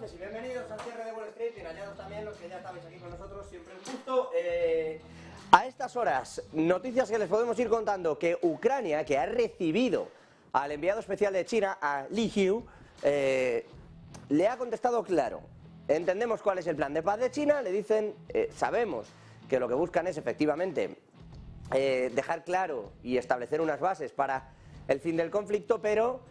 noches y bienvenidos al cierre de Wall Street y engañados también los que ya estabais aquí con nosotros, siempre un gusto. A estas horas, noticias que les podemos ir contando, que Ucrania, que ha recibido al enviado especial de China, a Li Qiu, le ha contestado claro. Entendemos cuál es el plan de paz de China, le dicen, sabemos que lo que buscan es efectivamente dejar claro y establecer unas bases para el fin del conflicto, pero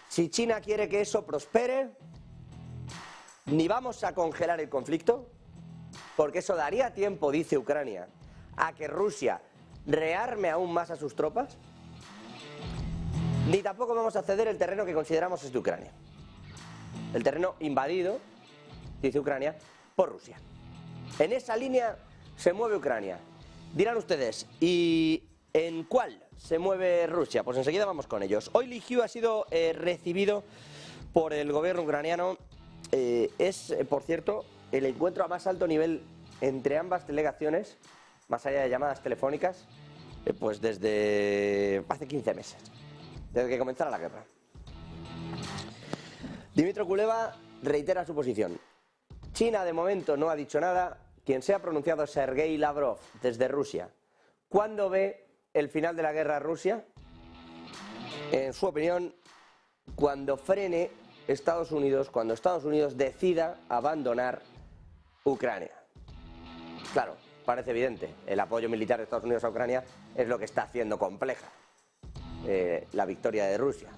si China quiere que eso prospere, ni vamos a congelar el conflicto, porque eso daría tiempo, dice Ucrania, a que Rusia rearme aún más a sus tropas, ni tampoco vamos a ceder el terreno que consideramos es de Ucrania. El terreno invadido, dice Ucrania, por Rusia. En esa línea se mueve Ucrania. Dirán ustedes, ¿y en cuál se mueve Rusia? Pues enseguida vamos con ellos. Hoy Li Qiu ha sido recibido por el gobierno ucraniano. Es, por cierto, el encuentro a más alto nivel entre ambas delegaciones, más allá de llamadas telefónicas, pues desde hace 15 meses, desde que comenzara la guerra. Dmytro Kuleba reitera su posición. China de momento no ha dicho nada. Quien se ha pronunciado es Sergei Lavrov desde Rusia. ¿Cuándo ve el final de la guerra a Rusia? En su opinión, cuando frene Estados Unidos, cuando Estados Unidos decida abandonar Ucrania. Claro, parece evidente, el apoyo militar de Estados Unidos a Ucrania es lo que está haciendo compleja la victoria de Rusia,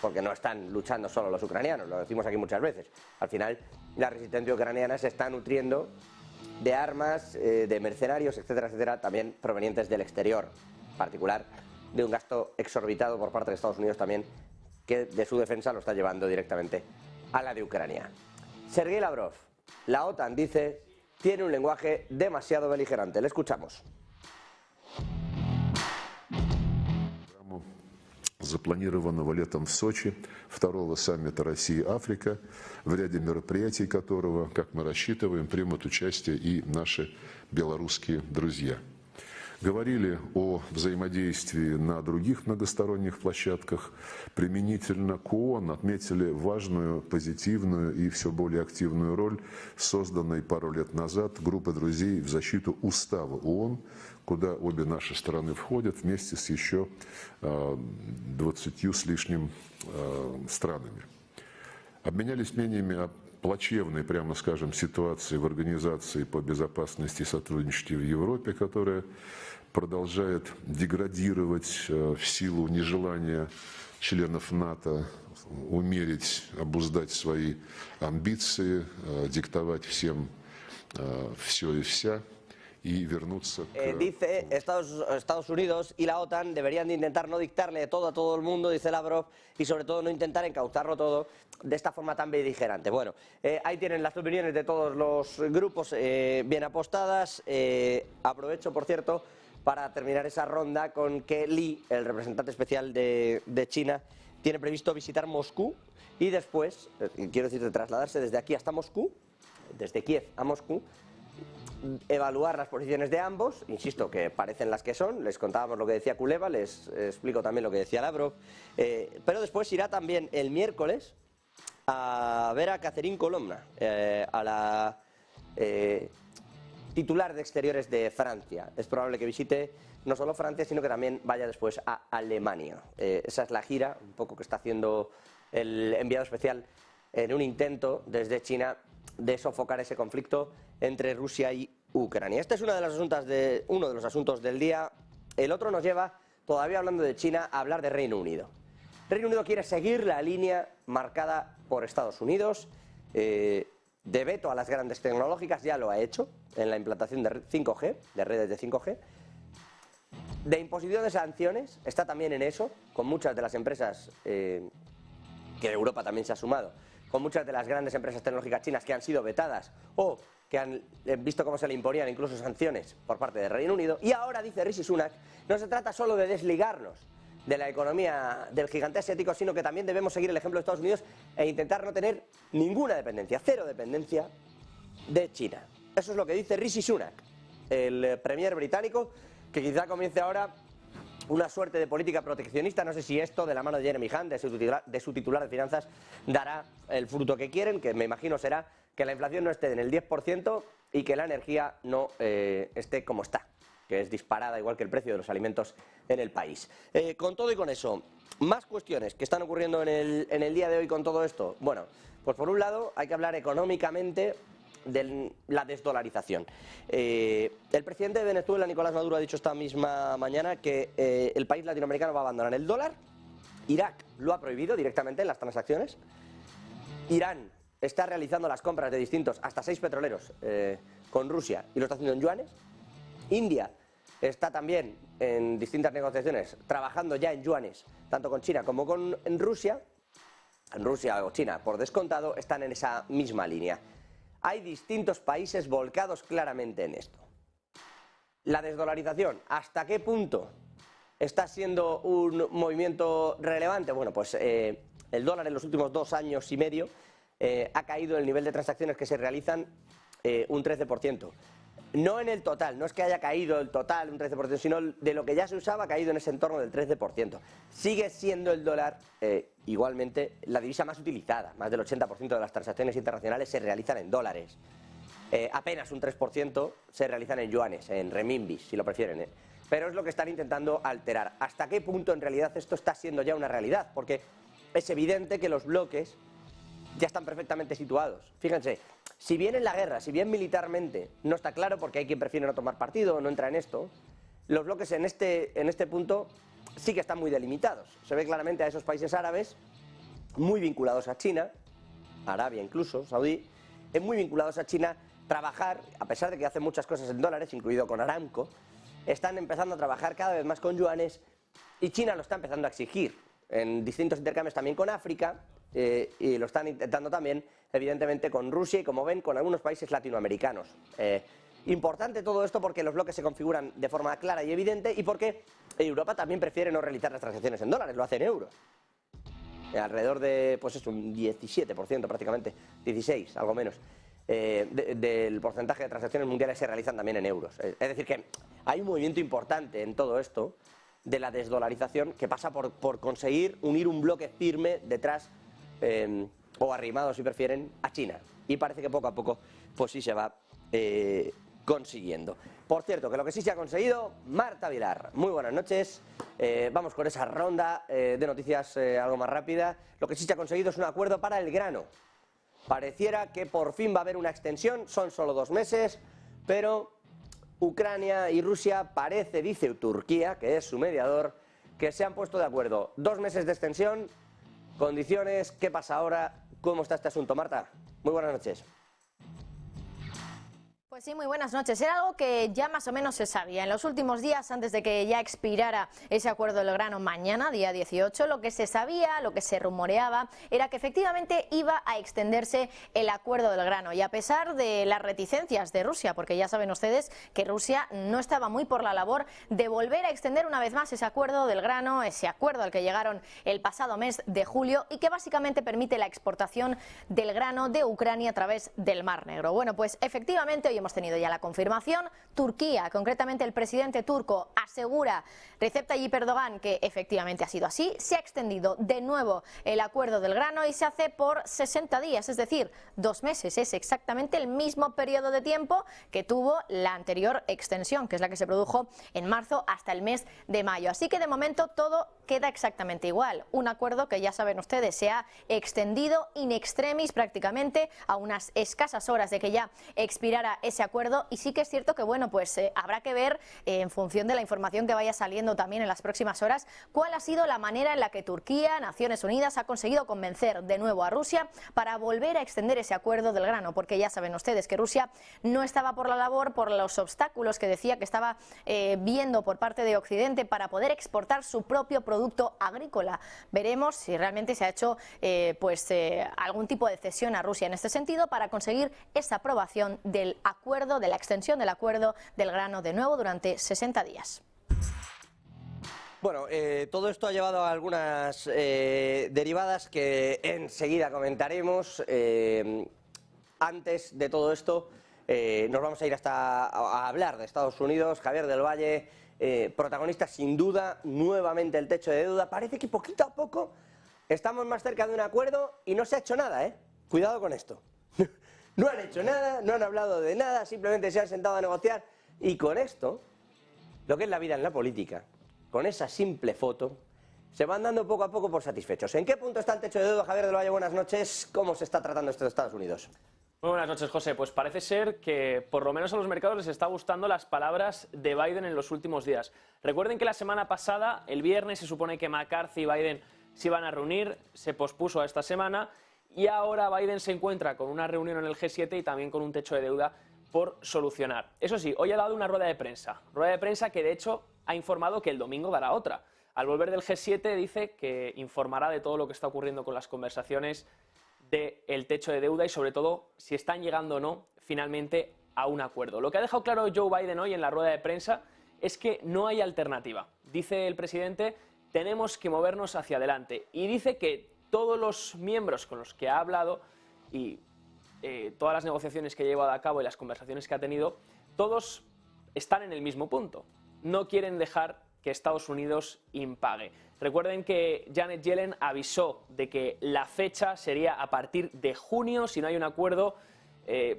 porque no están luchando solo los ucranianos, lo decimos aquí muchas veces. Al final, la resistencia ucraniana se está nutriendo de armas, de mercenarios, etcétera, etcétera, también provenientes del exterior, en particular de un gasto exorbitado por parte de Estados Unidos también, que de su defensa lo está llevando directamente a la de Ucrania. Sergei Lavrov, la OTAN, dice, tiene un lenguaje demasiado beligerante. Le escuchamos. Запланированного летом в Сочи, второго саммита Россия-Африка, в ряде мероприятий которого, как мы рассчитываем, примут участие и наши белорусские друзья. Говорили о взаимодействии на других многосторонних площадках. Применительно к ООН отметили важную, позитивную и все более активную роль созданной пару лет назад группы друзей в защиту Устава ООН, куда обе наши страны входят вместе с еще 20 с лишним странами. Обменялись мнениями о плачевной, прямо скажем, ситуации в Организации по безопасности и сотрудничеству в Европе, которая продолжает деградировать в силу нежелания членов НАТО умерить, обуздать свои амбиции, диктовать всем все и вся. Dice Estados Unidos y la OTAN deberían de intentar no dictarle todo a todo el mundo, dice Lavrov, y sobre todo no intentar encauzarlo todo de esta forma tan beligerante. Bueno, ahí tienen las opiniones de todos los grupos bien apostadas. Aprovecho, por cierto, para terminar esa ronda con que Li, el representante especial de China, tiene previsto visitar Moscú y después, quiero decir, de trasladarse desde aquí hasta Moscú, desde Kiev a Moscú, evaluar las posiciones de ambos, insisto que parecen las que son, les contábamos lo que decía Kuleba, les explico también lo que decía Lavrov, pero después irá también el miércoles a ver a Catherine Colonna, a la titular de Exteriores de Francia. Es probable que visite no solo Francia, sino que también vaya después a Alemania. Esa es la gira un poco que está haciendo el enviado especial en un intento desde China de sofocar ese conflicto entre Rusia y Ucrania. Este es uno de los asuntos del día. El otro nos lleva, todavía hablando de China, a hablar de Reino Unido. Reino Unido quiere seguir la línea marcada por Estados Unidos de veto a las grandes tecnológicas, ya lo ha hecho en la implantación de 5G, de redes de 5G. De imposición de sanciones, está también en eso, con muchas de las empresas que Europa también se ha sumado, con muchas de las grandes empresas tecnológicas chinas que han sido vetadas o que han visto cómo se le imponían incluso sanciones por parte del Reino Unido. Y ahora, dice Rishi Sunak, no se trata solo de desligarnos de la economía del gigante asiático, sino que también debemos seguir el ejemplo de Estados Unidos e intentar no tener ninguna dependencia, cero dependencia de China. Eso es lo que dice Rishi Sunak, el premier británico, que quizá comience ahora una suerte de política proteccionista. No sé si esto, de la mano de Jeremy Hunt, de su titular de finanzas, dará el fruto que quieren, que me imagino será que la inflación no esté en el 10% y que la energía no esté como está, que es disparada igual que el precio de los alimentos en el país. Con todo y con eso, más cuestiones que están ocurriendo en el día de hoy con todo esto. Bueno, pues por un lado hay que hablar económicamente de la desdolarización. El presidente de Venezuela, Nicolás Maduro, ha dicho esta misma mañana que el país latinoamericano va a abandonar el dólar. Irak lo ha prohibido directamente en las transacciones. Irán está realizando las compras de distintos, hasta 6 petroleros, con Rusia, y lo está haciendo en yuanes. India está también en distintas negociaciones trabajando ya en yuanes, tanto con China como con Rusia. En Rusia o China, por descontado, están en esa misma línea. Hay distintos países volcados claramente en esto. La desdolarización, ¿hasta qué punto está siendo un movimiento relevante? Bueno, pues el dólar en los últimos 2 años y medio ha caído el nivel de transacciones que se realizan un 13%. No en el total, no es que haya caído el total un 13%, sino de lo que ya se usaba ha caído en ese entorno del 13%. Sigue siendo el dólar igualmente la divisa más utilizada, más del 80% de las transacciones internacionales se realizan en dólares. Apenas un 3% se realizan en yuanes, en renminbis, si lo prefieren. Pero es lo que están intentando alterar. ¿Hasta qué punto en realidad esto está siendo ya una realidad? Porque es evidente que los bloques ya están perfectamente situados. Fíjense, si bien en la guerra, si bien militarmente no está claro, porque hay quien prefiere no tomar partido o no entra en esto, los bloques en este punto sí que están muy delimitados. Se ve claramente a esos países árabes muy vinculados a China, Arabia incluso, Saudí, muy vinculados a China, trabajar, a pesar de que hacen muchas cosas en dólares, incluido con Aramco, están empezando a trabajar cada vez más con yuanes y China lo está empezando a exigir en distintos intercambios también con África y lo están intentando también, evidentemente, con Rusia y, como ven, con algunos países latinoamericanos. Importante todo esto porque los bloques se configuran de forma clara y evidente y porque Europa también prefiere no realizar las transacciones en dólares, lo hace en euros. Alrededor de, pues eso, un 17% prácticamente, 16, algo menos, del porcentaje de transacciones mundiales se realizan también en euros. Es decir, que hay un movimiento importante en todo esto de la desdolarización que pasa por conseguir unir un bloque firme detrás, o arrimado si prefieren, a China. Y parece que poco a poco pues sí se va consiguiendo. Por cierto, que lo que sí se ha conseguido, Marta Vilar. Muy buenas noches. Vamos con esa ronda de noticias algo más rápida. Lo que sí se ha conseguido es un acuerdo para el grano. Pareciera que por fin va a haber una extensión, son solo 2 meses, pero Ucrania y Rusia parece, dice Turquía, que es su mediador, que se han puesto de acuerdo. 2 meses de extensión, condiciones, ¿qué pasa ahora? ¿Cómo está este asunto, Marta? Muy buenas noches. Pues sí, muy buenas noches. Era algo que ya más o menos se sabía. En los últimos días, antes de que ya expirara ese acuerdo del grano mañana, día 18, lo que se sabía, lo que se rumoreaba, era que efectivamente iba a extenderse el acuerdo del grano. Y a pesar de las reticencias de Rusia, porque ya saben ustedes que Rusia no estaba muy por la labor de volver a extender una vez más ese acuerdo del grano, ese acuerdo al que llegaron el pasado mes de julio y que básicamente permite la exportación del grano de Ucrania a través del Mar Negro. Bueno, pues efectivamente hoy hemos tenido ya la confirmación. Turquía, concretamente el presidente turco, asegura, Recep Tayyip Erdogan, que efectivamente ha sido así. Se ha extendido de nuevo el acuerdo del grano y se hace por 60 días, es decir, 2 meses. Es exactamente el mismo periodo de tiempo que tuvo la anterior extensión, que es la que se produjo en marzo hasta el mes de mayo. Así que de momento todo queda exactamente igual. Un acuerdo que ya saben ustedes se ha extendido in extremis prácticamente a unas escasas horas de que ya expirara ese acuerdo, y sí que es cierto que bueno, pues habrá que ver en función de la información que vaya saliendo también en las próximas horas cuál ha sido la manera en la que Turquía, Naciones Unidas, ha conseguido convencer de nuevo a Rusia para volver a extender ese acuerdo del grano, porque ya saben ustedes que Rusia no estaba por la labor por los obstáculos que decía que estaba viendo por parte de Occidente para poder exportar su propio producto agrícola. Veremos si realmente se ha hecho algún tipo de cesión a Rusia en este sentido para conseguir esa aprobación del acuerdo, de la extensión del acuerdo del grano de nuevo durante 60 días. Bueno, todo esto ha llevado a algunas derivadas que enseguida comentaremos. Antes de todo esto, nos vamos a ir a hablar de Estados Unidos. Javier del Valle, protagonista sin duda nuevamente el techo de deuda. Parece que poquito a poco estamos más cerca de un acuerdo y no se ha hecho nada, ¿eh? Cuidado con esto. No han hecho nada, no han hablado de nada, simplemente se han sentado a negociar y con esto, lo que es la vida en la política, con esa simple foto, se van dando poco a poco por satisfechos. ¿En qué punto está el techo de deuda, Javier del Valle? Buenas noches. ¿Cómo se está tratando esto de Estados Unidos? Muy buenas noches, José. Pues parece ser que por lo menos a los mercados les está gustando las palabras de Biden en los últimos días. Recuerden que la semana pasada, el viernes, se supone que McCarthy y Biden se iban a reunir, se pospuso a esta semana y ahora Biden se encuentra con una reunión en el G7 y también con un techo de deuda por solucionar. Eso sí, hoy ha dado una rueda de prensa que de hecho ha informado que el domingo dará otra. Al volver del G7 dice que informará de todo lo que está ocurriendo con las conversaciones del techo de deuda y sobre todo si están llegando o no finalmente a un acuerdo. Lo que ha dejado claro Joe Biden hoy en la rueda de prensa es que no hay alternativa. Dice el presidente, tenemos que movernos hacia adelante y dice que todos los miembros con los que ha hablado y todas las negociaciones que ha llevado a cabo y las conversaciones que ha tenido, todos están en el mismo punto. No quieren dejar que Estados Unidos impague. Recuerden que Janet Yellen avisó de que la fecha sería a partir de junio, si no hay un acuerdo,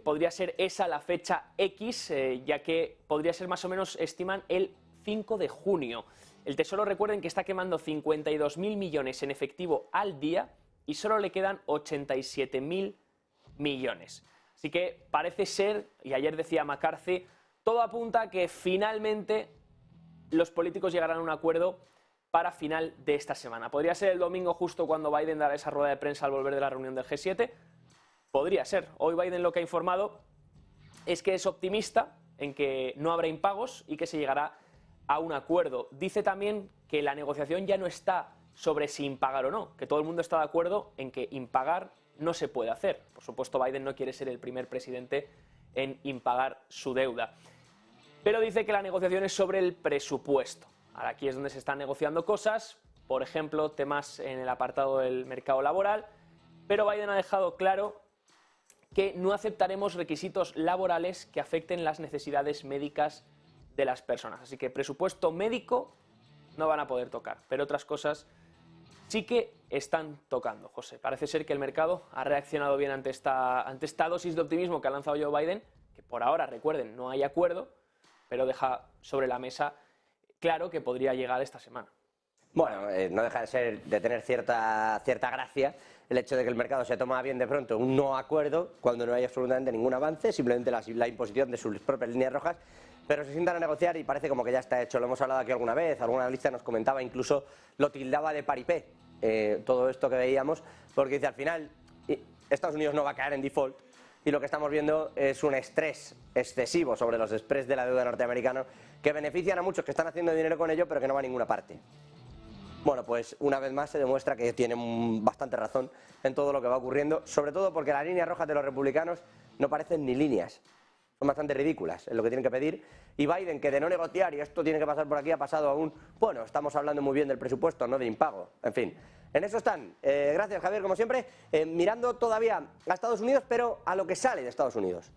podría ser esa la fecha X, ya que podría ser más o menos, estiman, el 5 de junio. El Tesoro, recuerden que está quemando 52.000 millones en efectivo al día y solo le quedan 87.000 millones. Así que parece ser, y ayer decía McCarthy, todo apunta a que finalmente los políticos llegarán a un acuerdo para final de esta semana. Podría ser el domingo justo cuando Biden dará esa rueda de prensa al volver de la reunión del G7. Podría ser. Hoy Biden lo que ha informado es que es optimista en que no habrá impagos y que se llegará a un acuerdo. Dice también que la negociación ya no está sobre si impagar o no, que todo el mundo está de acuerdo en que impagar no se puede hacer. Por supuesto, Biden no quiere ser el primer presidente en impagar su deuda. Pero dice que la negociación es sobre el presupuesto. Ahora aquí es donde se están negociando cosas, por ejemplo, temas en el apartado del mercado laboral, pero Biden ha dejado claro que no aceptaremos requisitos laborales que afecten las necesidades médicas de las personas. Así que presupuesto médico no van a poder tocar, pero otras cosas sí que están tocando, José. Parece ser que el mercado ha reaccionado bien ante esta dosis de optimismo que ha lanzado Joe Biden, que por ahora, recuerden, no hay acuerdo, pero deja sobre la mesa claro que podría llegar esta semana. Bueno, no deja de tener cierta gracia el hecho de que el mercado se toma bien de pronto un no acuerdo cuando no hay absolutamente ningún avance, simplemente la imposición de sus propias líneas rojas, pero se sientan a negociar y parece como que ya está hecho. Lo hemos hablado aquí alguna vez, alguna analista nos comentaba, incluso lo tildaba de paripé, todo esto que veíamos, porque dice al final Estados Unidos no va a caer en default y lo que estamos viendo es un estrés excesivo sobre los spreads de la deuda norteamericana que benefician a muchos que están haciendo dinero con ello pero que no va a ninguna parte. Bueno, pues una vez más se demuestra que tienen bastante razón en todo lo que va ocurriendo, sobre todo porque las líneas rojas de los republicanos no parecen ni líneas, son bastante ridículas en lo que tienen que pedir, y Biden, que de no negociar y esto tiene que pasar por aquí, ha pasado a un, bueno, estamos hablando muy bien del presupuesto, no de impago, en fin. En eso están. Gracias, Javier, como siempre, mirando todavía a Estados Unidos, pero a lo que sale de Estados Unidos.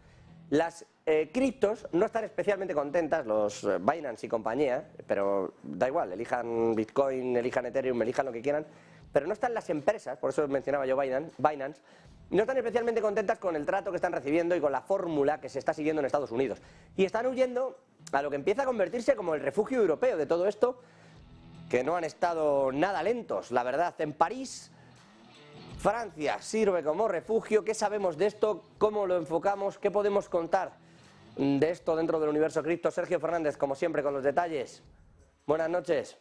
Las criptos no están especialmente contentas, los Binance y compañía, pero da igual, elijan Bitcoin, elijan Ethereum, elijan lo que quieran, pero no están las empresas, por eso mencionaba yo Binance, no están especialmente contentas con el trato que están recibiendo y con la fórmula que se está siguiendo en Estados Unidos. Y están huyendo a lo que empieza a convertirse como el refugio europeo de todo esto, que no han estado nada lentos, la verdad. En París, Francia sirve como refugio. ¿Qué sabemos de esto? ¿Cómo lo enfocamos? ¿Qué podemos contar de esto dentro del universo cripto? Sergio Fernández, como siempre, con los detalles. Buenas noches.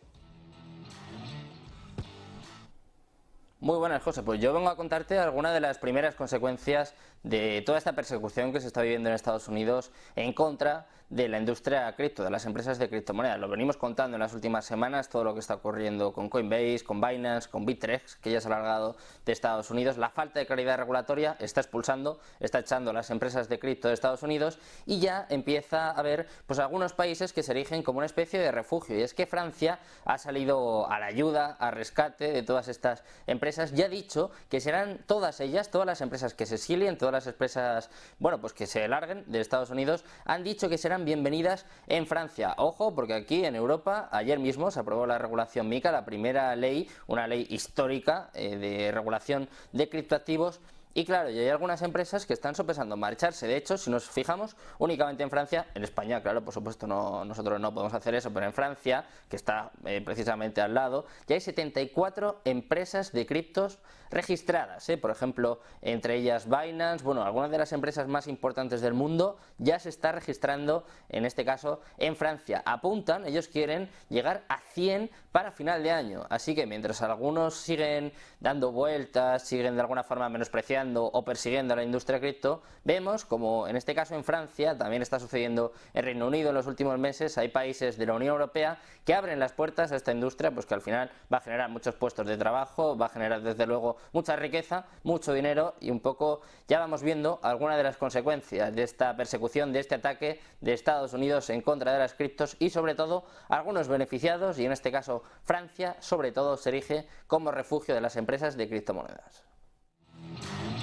Muy buenas, José. Pues yo vengo a contarte algunas de las primeras consecuencias de toda esta persecución que se está viviendo en Estados Unidos en contra de la industria cripto, de las empresas de criptomonedas. Lo venimos contando en las últimas semanas, todo lo que está ocurriendo con Coinbase, con Binance, con Bittrex, que ya se ha largado de Estados Unidos. La falta de claridad regulatoria está echando a las empresas de cripto de Estados Unidos y ya empieza a haber pues algunos países que se erigen como una especie de refugio. Y es que Francia ha salido a la ayuda, a rescate de todas estas empresas empresas, ya ha dicho que serán todas ellas, todas las empresas que se exilien, todas las empresas, bueno, pues que se larguen de Estados Unidos, han dicho que serán bienvenidas en Francia. Ojo, porque aquí en Europa, ayer mismo se aprobó la regulación MiCA, la primera ley, una ley histórica de regulación de criptoactivos. Y claro, y hay algunas empresas que están sopesando marcharse. De hecho, si nos fijamos únicamente en Francia, en España, claro, por supuesto nosotros no podemos hacer eso, pero en Francia, que está precisamente al lado, ya hay 74 empresas de criptos registradas, por ejemplo, entre ellas Binance, bueno, algunas de las empresas más importantes del mundo ya se está registrando, en este caso, en Francia. Apuntan, ellos quieren llegar a 100 para final de año, así que mientras algunos siguen dando vueltas, siguen de alguna forma menospreciando o persiguiendo a la industria cripto, vemos como en este caso en Francia, también está sucediendo en Reino Unido en los últimos meses, hay países de la Unión Europea que abren las puertas a esta industria, pues que al final va a generar muchos puestos de trabajo, va a generar desde luego mucha riqueza, mucho dinero, y un poco ya vamos viendo algunas de las consecuencias de esta persecución, de este ataque de Estados Unidos en contra de las criptos, y sobre todo algunos beneficiados, y en este caso Francia sobre todo se erige como refugio de las empresas de criptomonedas.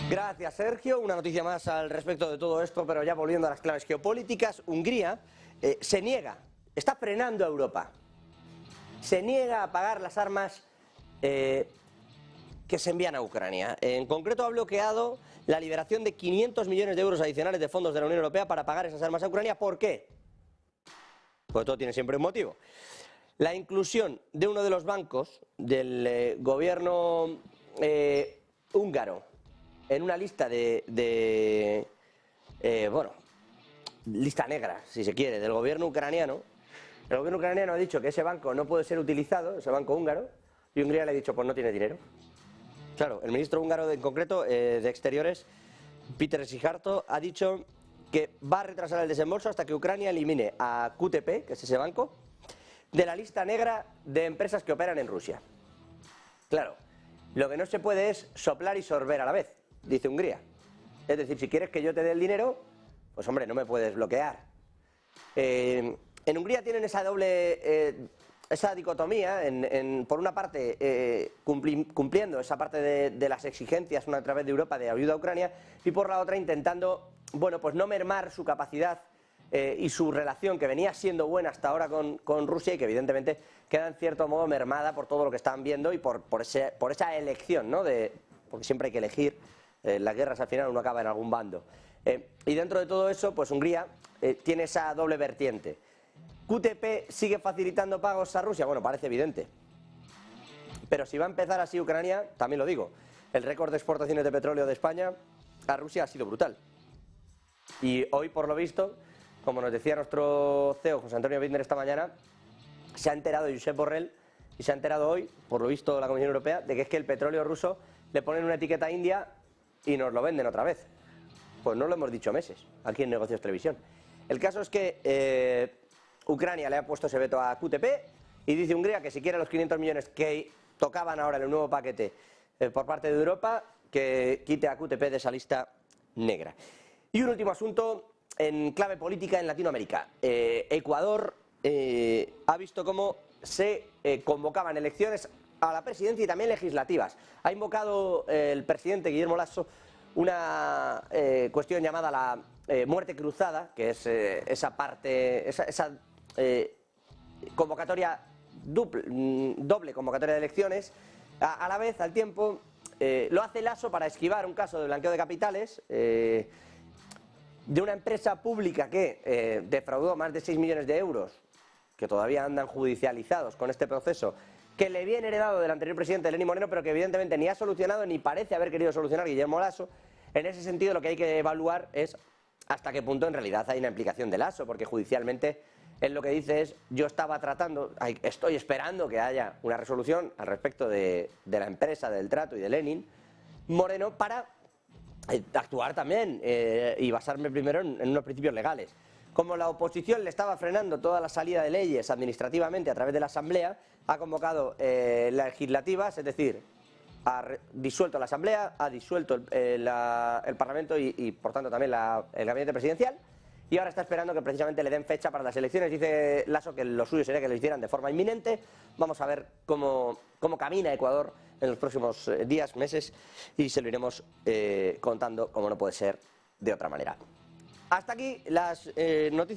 Gracias, Sergio. Una noticia más al respecto de todo esto, pero ya volviendo a las claves geopolíticas. Hungría se niega, está frenando a Europa, se niega a pagar las armas que se envían a Ucrania. En concreto ha bloqueado la liberación de 500 millones de euros adicionales de fondos de la Unión Europea para pagar esas armas a Ucrania. ¿Por qué? Pues todo tiene siempre un motivo. La inclusión de uno de los bancos del gobierno húngaro en una lista bueno, lista negra, si se quiere, del gobierno ucraniano. El gobierno ucraniano ha dicho que ese banco no puede ser utilizado, ese banco húngaro, y Hungría le ha dicho, pues no tiene dinero. Claro, el ministro húngaro en concreto de Exteriores, Péter Szijjártó, ha dicho que va a retrasar el desembolso hasta que Ucrania elimine a QTP, que es ese banco, de la lista negra de empresas que operan en Rusia. Claro, lo que no se puede es soplar y sorber a la vez, dice Hungría. Es decir, si quieres que yo te dé el dinero, pues hombre, no me puedes bloquear. En Hungría tienen esa doble, esa dicotomía, por una parte cumpliendo esa parte de las exigencias a través de Europa de ayuda a Ucrania, y por la otra intentando, bueno, pues no mermar su capacidad y su relación, que venía siendo buena hasta ahora con Rusia, y que evidentemente queda en cierto modo mermada por todo lo que están viendo y por esa elección, ¿no? Porque siempre hay que elegir, las guerras al final uno acaba en algún bando. Y dentro de todo eso, pues Hungría tiene esa doble vertiente. ¿QTP sigue facilitando pagos a Rusia? Bueno, parece evidente. Pero si va a empezar así Ucrania, también lo digo, el récord de exportaciones de petróleo de España a Rusia ha sido brutal. Y hoy, por lo visto, como nos decía nuestro CEO, José Antonio Bittner, esta mañana, se ha enterado Josep Borrell, y se ha enterado hoy, por lo visto la Comisión Europea, de que es que el petróleo ruso le ponen una etiqueta india y nos lo venden otra vez. Pues no lo hemos dicho meses, aquí en Negocios Televisión. El caso es que Ucrania le ha puesto ese veto a QTP, y dice Hungría que si quiere los 500 millones que tocaban ahora en el nuevo paquete por parte de Europa, que quite a QTP de esa lista negra. Y un último asunto en clave política en Latinoamérica. Ecuador ha visto cómo se convocaban elecciones a la presidencia y también legislativas. Ha invocado el presidente Guillermo Lasso una cuestión llamada la muerte cruzada, que es esa convocatoria doble convocatoria de elecciones. A la vez, al tiempo, lo hace Lasso para esquivar un caso de blanqueo de capitales de una empresa pública que defraudó más de 6 millones de euros, que todavía andan judicializados con este proceso, que le viene heredado del anterior presidente Lenín Moreno, pero que evidentemente ni ha solucionado ni parece haber querido solucionar Guillermo Lasso. En ese sentido, lo que hay que evaluar es hasta qué punto en realidad hay una implicación de Lasso, porque judicialmente él lo que dice es: yo estaba tratando, estoy esperando que haya una resolución al respecto de la empresa, del trato y de Lenín Moreno para actuar también y basarme primero en unos principios legales. Como la oposición le estaba frenando toda la salida de leyes administrativamente a través de la Asamblea, ha convocado legislativas, es decir, ha disuelto la Asamblea, ha disuelto el Parlamento y por tanto también el gabinete presidencial, y ahora está esperando que precisamente le den fecha para las elecciones. Dice Lasso que lo suyo sería que lo hicieran de forma inminente. Vamos a ver cómo camina Ecuador en los próximos días, meses, y se lo iremos contando, como no puede ser de otra manera. Hasta aquí las noticias.